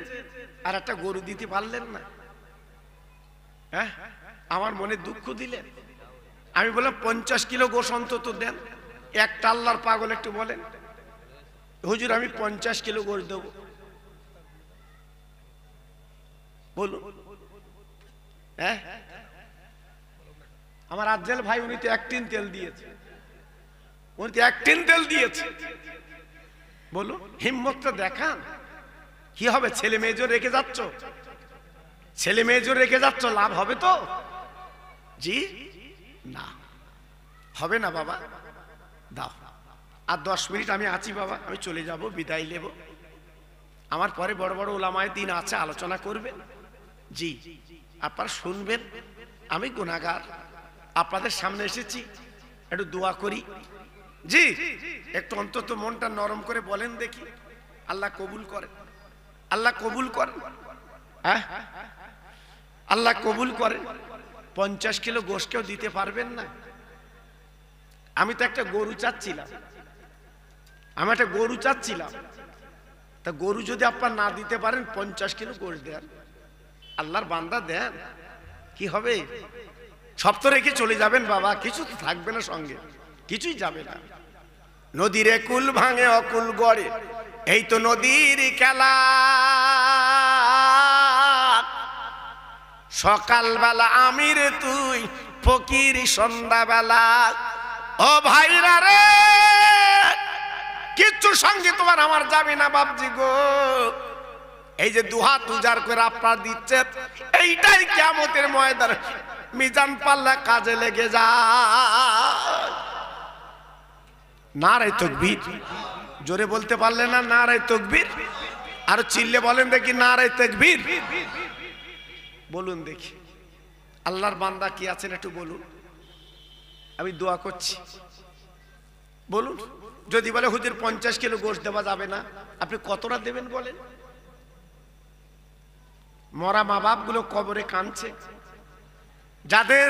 S1: আর একটা গরু দিতে পারলেন না? হ্যাঁ আমার মনে দুঃখ দিলেন। আমি বললাম 50 কিলো গোশ অন্তত দেন। একটা আল্লাহর পাগল একটু বলেন হুজুর আমি 50 কিলো গোশ দেব, বলুন। হ্যাঁ আমার আজ্জেল ভাই উনি তো 1 টিন তেল দিয়েছে, উনি তো 1 টিন তেল দিয়েছে। বলো হিম্মতটা দেখান। কি হবে? ছেলে মেয়ে জোর রেখে যাচ্ছ, ছেলে মেয়ে জোর রেখে যাচ্ছ, লাভ হবে তো? জি না, হবে না বাবা। দাও আর 10 মিনিট আমি আছি বাবা, আমি চলে যাব, বিদায় নেব। আমার পরে বড় বড় ওলামায়ে দ্বীন আছে, আলোচনা করবেন। জি আপনারা শুনবেন। আমি গুনাহগার, আপনাদের সামনে এসেছি, একটু দোয়া করি। জি একটু অন্তত মনটা নরম করে বলেন দেখি। আল্লাহ কবুল করেন, আল্লাহ কবুল করেন, হ্যাঁ আল্লাহ কবুল করেন। 50 কিলো গোশত কেউ দিতে পারবেন না? আমি তো একটা গরু চাচ্ছিলাম, আমি একটা গরু চাচ্ছিলাম। তা গরু যদি আপনার না দিতে পারেন 50 কিলো গোশত দেন, আল্লাহর বান্দা দেন, কি হবে? সব তো রেখে চলে যাবেন বাবা, কিছু তো থাকবে না সঙ্গে, কিছুই যাবে না। নদীরে কুল ভাঙে অকুল গড়ে, এই তো নদীর খেলা। সকালবেলা আমির তুই ফকির সন্ধ্যাবেলা। ও ভাইরা রে, কিচ্ছু সঙ্গে তোমার আমার যাবে না বাপজি গো। এই যে দুহাত উজাড় করে আপনার দিচ্ছেন, এইটাই কিয়ামতের ময়দানে মিজান পাল্লা কাজে লেগে যায়। নারে তাকবীর, জোরে বলতে পারলে না নারে তাকবীর? আর চিল্লে বলেন দেখি নারে তাকবীর। বলুন দেখি আল্লাহর বান্দা কি আছেন একটু বলুন, আমি দোয়া করছি। বলুন, যদি বলে হুজুর 50 কিলো গোশত দেওয়া যাবে না, আপনি কতটা দেবেন বলেন? মরা মা বাপ গুলো কবরে কাঁদছে, যাদের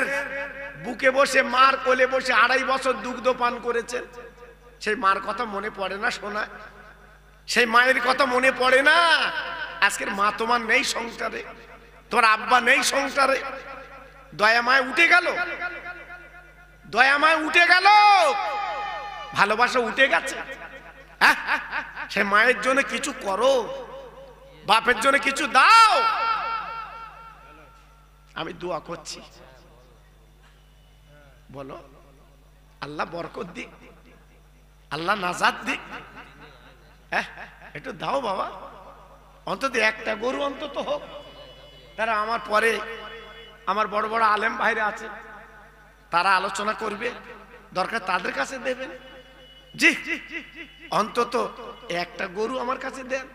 S1: বুকে বসে মার কোলে বসে 2.5 বছর দুগ্ধ পান করেছেন, সেই মার কথা মনে পড়ে না শোনা? সেই মায়ের কথা মনে পড়ে না? আজকের মা তোমার নেই সংসারে, তোমার আব্বা নেই সংসারে, দয়া মায় উঠে গেল, দয়া মায় উঠে গেল, ভালোবাসা উঠে গেছে। সে মায়ের জন্য কিছু করো, বাপের জন্য কিছু দাও। আমি দোয়া করছি, বলো আল্লাহ বরকত দিক, আল্লাহ নাজাত দিক। একটু দাও বাবা, অন্তত একটা গরু অন্তত হোক। তারা আমার পরে আমার বড় বড় আলেম ভাইরা আছে, তারা আলোচনা করবে, দরকার তাদের কাছে দেবেন। জি অন্তত একটা গরু আমার কাছে দেন।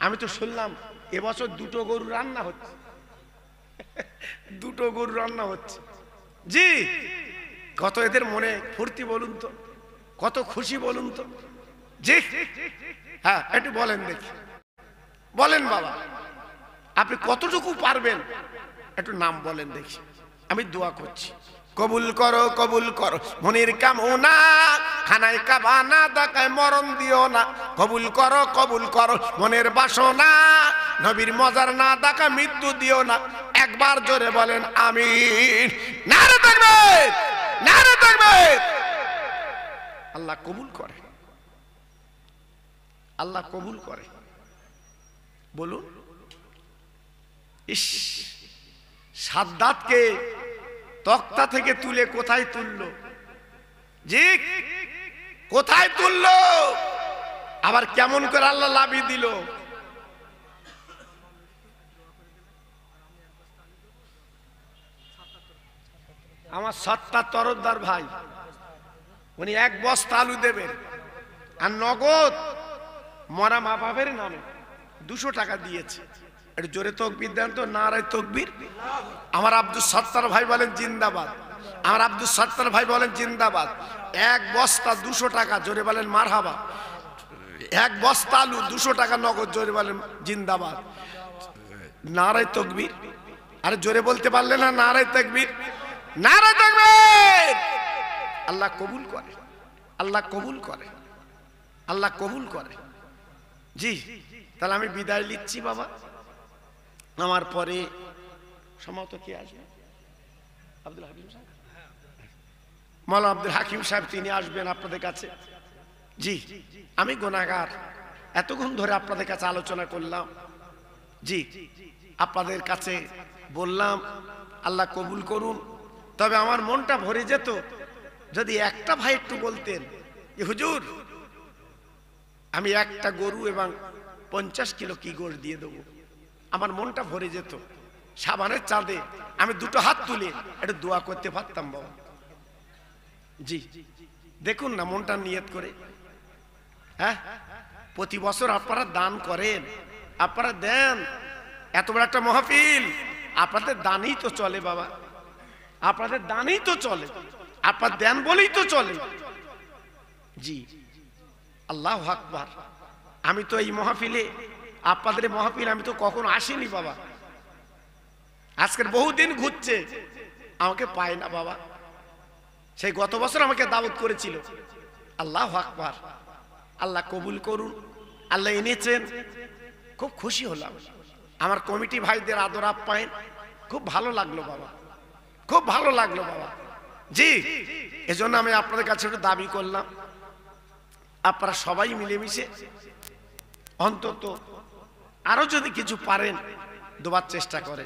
S1: আমি তো শুনলাম এবছর 2টো গরু রান্না হচ্ছে, 2টো গরু রান্না হচ্ছে। জি কত এদের মনে ফুর্তি বলুন তো, কত খুশি বলুন তো। জি হ্যাঁ একটু বলেন দেখি, বলেন বাবা আপনি কতটুকু পারবেন, একটু নাম বলেন দেখি, আমি দোয়া করছি। কবুল করো, কবুল করো মনির কামনা, খানায় কাবানা দাকায় মরণ দিও না। কবুল করো, কবুল করো মনের বাসনা, নবীর মজার না দাকা মৃত্যু দিও না। একবার জোরে বলেন আমিন। নারে তাকবীর, নারে তাকবীর। আল্লাহ কবুল করে, আল্লাহ কবুল করে। বলুন ইস, সাদ্দাতকে তক্তা থেকে তুলে কোথায় তুললো? জি কোথায় তুললো? আবার কেমন করে আল্লাহ লাভি দিল। আমার সত্তা তরফদার ভাই, উনি 1 বস্তা আলু দেবেন, আর নগদ মরা মা বাপের নামে 200 টাকা দিয়েছে। একটু জোরে তাকবীর দেন তো, নারে তাকবীর। আমার আব্দুল সত্তার ভাই বলেন জিন্দাবাদ, আমার আব্দুল সত্তার ভাই বলেন জিন্দাবাদ। 1 বস্তা 200 টাকা, জোরে বলেন মারহাবা। 1 বস্তা আলু 200 টাকা নগদ, জোরে বলেন জিন্দাবাদ। নারে তাকবীর। আরে জোরে বলতে পারলে না নারে তাকবীর, নারে তাকবীর। আল্লাহ কবুল করে, আল্লাহ কবুল করে, আল্লাহ কবুল করে। জি তাহলে আমি বিদায় নিচ্ছি বাবা। আমার পরে সম্ভবত কি আসবে? আব্দুল হাকিম সাহেব, মাওলানা আব্দুল হাকিম সাহেব, তিনি আসবেন আপনাদের কাছে। জি আমি গুনাহগার, এতক্ষণ ধরে আপনাদের কাছে আলোচনা করলাম। জি আপনাদের কাছে বললাম আল্লাহ কবুল করুন, তবে আমার মনটা ভরে যেত যদি একটা ভাই একটু বলতেন যে হুজুর আমি একটা গরু এবং 50 কিলো কি গোশ দিয়ে দেবো, আমার মনটা ভরে যেত। সাবানের চাঁদে আমি দুটো হাত তুলে একটু দোয়া করতে পারতাম বাবা। জি দেখুন না মনটা নিয়ত করে। হ্যাঁ প্রতি বছর আপনারা দান করেন, আপনারা দেন, এত বড় একটা মাহফিল আপনাদের দানেই তো চলে বাবা, আপনাদের দানেই তো চলে, আপনারা দেন বলেই তো চলে। জি আল্লাহু আকবার। আমি তো এই মাহফিলে, আপনাদের মাহফিল আমি তো কখনো আসিনি বাবা, আজকের বহুদিন ঘুরছে আমাকে পায় না বাবা। সেই গত বছর আমাকে দাওয়াত করেছিল। আল্লাহু আকবার, আল্লাহ কবুল করুন। আল্লাহ এনেছেন, খুব খুশি হলাম। আমার কমিটি ভাইদের আদর আপ্যায়ন খুব ভালো লাগলো বাবা, খুব ভালো লাগলো বাবা। জি এজন্য আমি আপনাদের কাছে একটু দাবি করলাম, আপনারা সবাই মিলেমিশে অন্তত আরো যদি কিছু পারেন দেওয়ার চেষ্টা করে।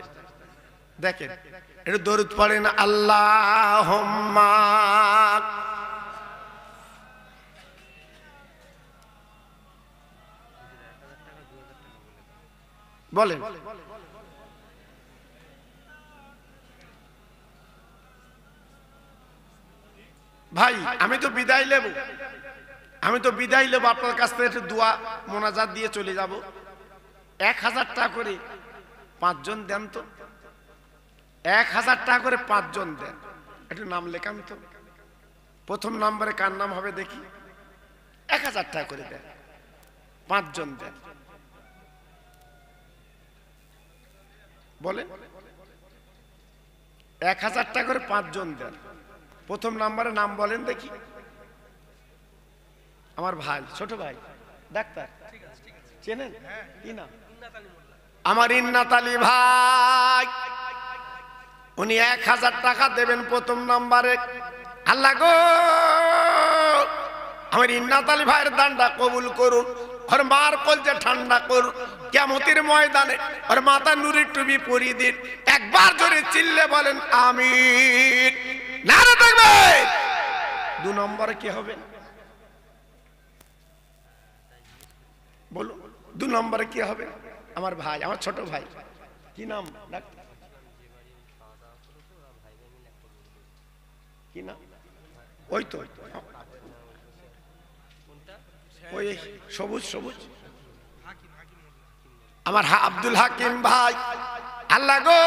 S1: দেখেন একটু দরুদ পড়েন, আল্লাহুম্মা বলেন। ভাই আমি তো বিদায় নেব, আমি তো বিদায় নেব, আপনার কাছ থেকে একটু দোয়া মোনাজাত দিয়ে চলে যাব। 1000 টাকা করে 5 জন দেন তো, 1000 টাকা করে 5 জন দেন। একটু নাম লেখান তো, প্রথম নম্বরে কার নাম হবে দেখি। 1000 টাকা করে দেন, 5 জন দেন। বলেন 1000 টাকা করে 5 জন দেন। প্রথম নম্বরে নাম বলেন দেখি। আমার ভাই, ছোট ভাই ডাক্তার, চেনেন কি নাম? আমার ইন্নাত আলী ভাই, উনি 1000 টাকা দেবেন প্রথম নম্বরে। আল্লাহ গো আমার ইন্নাত আলী ভাইয়ের দানটা কবুল করুন, ওর মার কলজে ঠান্ডা করুন, কিয়ামতের ময়দানে ওর মাথা নুরের টুপি পরিয়ে দিন। একবার জোরে চিল্লে বলেন আমিন, নারে তাকবীর। 2 নম্বরে কি হবে বলুন? 2 নম্বরে কি হবে? আমার ভাই, আমার ছোট ভাই, কি নাম? কি নাম? ওই তো ওই সবুজ সবুজ, আমার আব্দুল হাকিম ভাই। আল্লাহ গো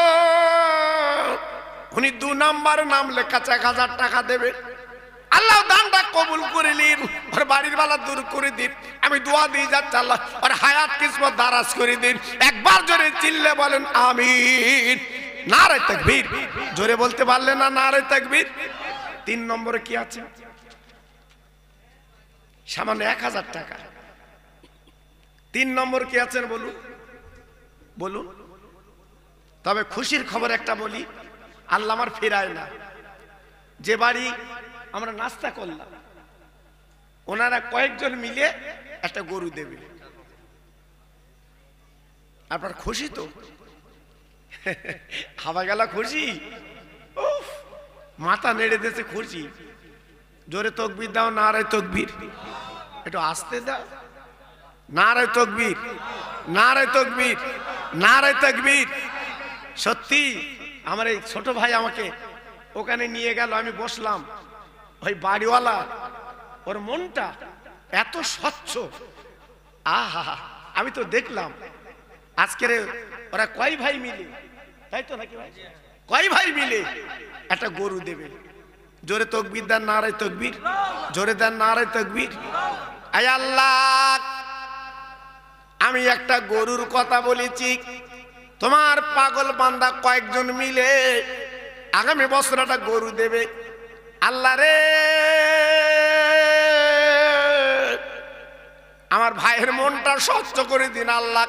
S1: উনি 2 নম্বর নাম লেখাচ্ছে, 1000 টাকা দেবে। আল্লাহ দানটা কবুল করে নিন, ওর বাড়ির বালা দূর করে দিন। আমি দোয়া দিয়ে যাচ্ছি আল্লাহ ওর হায়াত কিসমত দারাজ করে দিন। একবার জোরে চিল্লে বলেন আমিন, নারে তাকবীর। জোরে বলতে পারলেন না? নারে তাকবীর। 3 নম্বরে কি আছে? সামান্য 1000 টাকা। 3 নম্বর কি আছেন বলুন, বলুন। তবে খুশির খবর একটা বলি, আল্লাহ আমার ফেরায় না। যে বাড়ি আমরা নাস্তা করলাম ওনারা কয়েকজন মিলে একটা গরু দেবে। আপনার খুশি তো? খাওয়া গেল খুশি, মাথা নেড়ে দিয়েছে খুশি। জোরে তাকবীর দাও, নারে তাকবীর। একটু আস্তে দাও, নারে তাকবীর, নারে তাকবীর, নারে তাকবীর। সত্যি আমার এই ছোট ভাই আমাকে ওখানে নিয়ে গেল, আমি বসলাম। ওই বাড়িওয়ালা ওর মনটা এত স্বচ্ছ, আহা আমি তো দেখলাম। আজকের ওরা কয় ভাই মিলে, তাই তো নাকি ভাই, কয় ভাই মিলে একটা গরু দেবে। জোরে তাকবীর দেন, নারে তাকবীর। জোরে দেন, নারে তাকবীর। আয় আল্লাহ আমি একটা গরুর কথা বলেছি, তোমার পাগল বান্দা কয়েকজন মিলে আগামী বছর একটা গরু দেবে। আল্লাহ রে আমার ভাইয়ের মনটা স্বচ্ছ করে দিন আল্লাহ।